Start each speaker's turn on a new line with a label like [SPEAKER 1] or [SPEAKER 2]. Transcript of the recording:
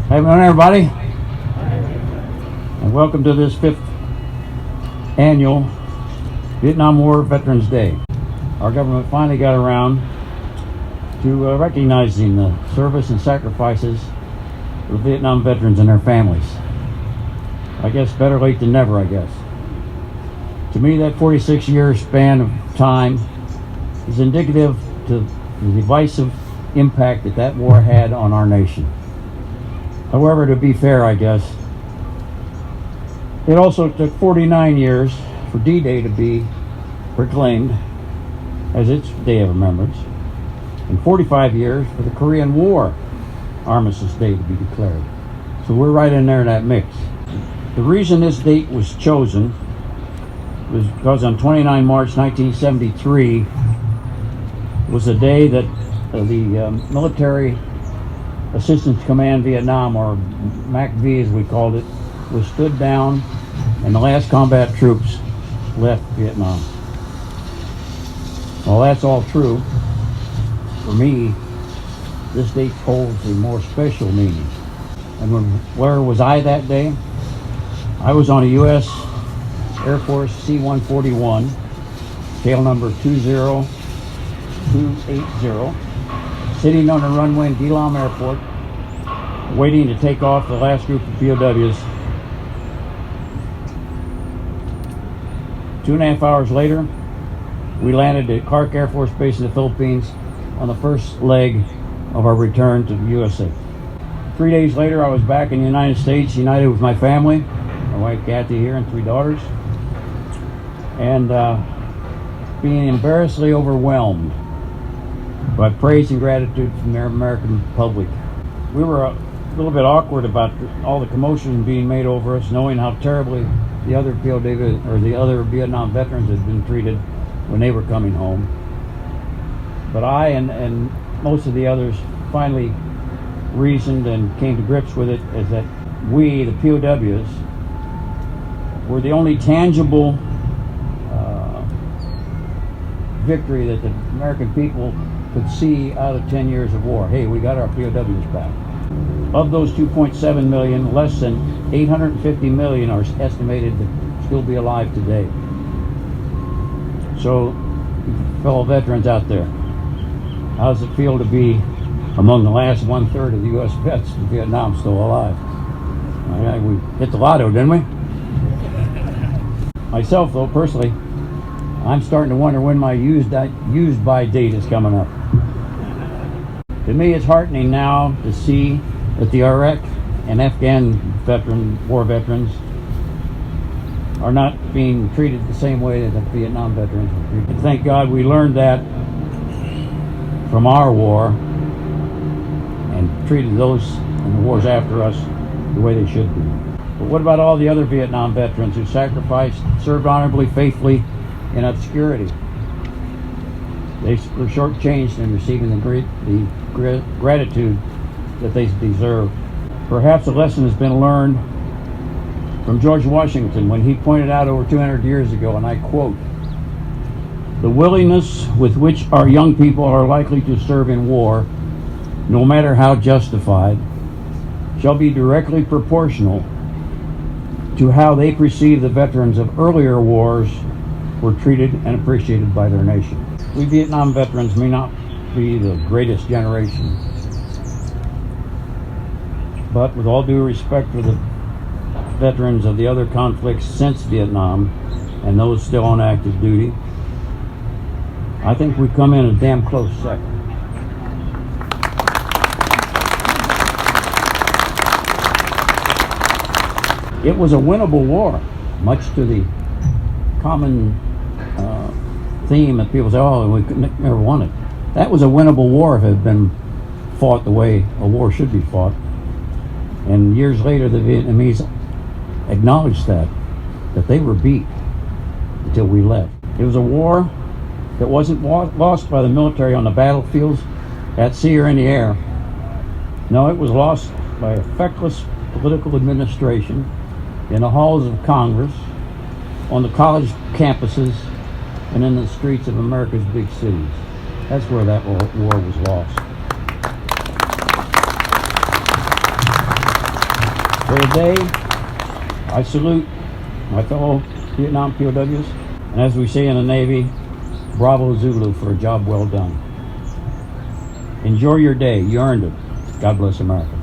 [SPEAKER 1] Hey, morning, everybody, and welcome to this 5th annual Vietnam War Veterans Day. Our government finally got around to recognizing the service and sacrifices of the Vietnam veterans and their families. I guess better late than never, I guess. To me, that 46-year span of time is indicative to the divisive impact that war had on our nation. However, to be fair, I guess, it also took 49 years for D-Day to be proclaimed as its day of remembrance, and 45 years for the Korean War Armistice Day to be declared. So we're right in there in that mix. The reason this date was chosen was because on 29 March 1973 was the day that the Military Assistance Command Vietnam, or MACV as we called it, was stood down and the last combat troops left Vietnam. Well, that's all true. For me, this date holds a more special meaning. And where was I that day? I was on a U.S. Air Force C-141, tail number 20280, sitting on the runway in De Lam Airport, waiting to take off the last group of POWs. 2.5 hours later, we landed at Clark Air Force Base in the Philippines on the first leg of our return to the USA. 3 days later, I was back in the United States, united with my family, my wife Capt here and 3 daughters, and being embarrassingly overwhelmed by praise and gratitude from their American public. We were a little bit awkward about all the commotion being made over us, knowing how terribly the other POW or the other Vietnam veterans had been treated when they were coming home. But I and most of the others finally reasoned and came to grips with it, is that we, the POWs, were the only tangible victory that the American people could see out of 10 years of war. Hey, we got our POWs back. Of those 2.7 million, less than 850 million are estimated to still be alive today. So, fellow veterans out there, how does it feel to be among the last 1/3 of the U.S. vets in Vietnam still alive? We hit the lotto, didn't we? Myself, though, personally, I'm starting to wonder when my used by date is coming up. To me, it's heartening now to see that the Iraq and Afghan war veterans are not being treated the same way that the Vietnam veterans were treated. And thank God we learned that from our war and treated those in the wars after us the way they should be. But what about all the other Vietnam veterans who sacrificed, served honorably, faithfully in obscurity? They were shortchanged in receiving the gratitude that they deserve. Perhaps a lesson has been learned from George Washington when he pointed out over 200 years ago, and I quote, "The willingness with which our young people are likely to serve in war, no matter how justified, shall be directly proportional to how they perceive the veterans of earlier wars were treated and appreciated by their nation." We Vietnam veterans may not be the greatest generation, but with all due respect for the veterans of the other conflicts since Vietnam and those still on active duty, I think we've come in a damn close second. It was a winnable war, much to the common theme that people say, oh, we never won it. That was a winnable war if it had been fought the way a war should be fought. And years later, the Vietnamese acknowledged that they were beat until we left. It was a war that wasn't lost by the military on the battlefields, at sea or in the air. No, it was lost by a feckless political administration in the halls of Congress, on the college campuses, and in the streets of America's big cities. That's where that war was lost. For the day, I salute my fellow Vietnam POWs, and as we say in the Navy, bravo Zulu for a job well done. Enjoy your day. You earned it. God bless America.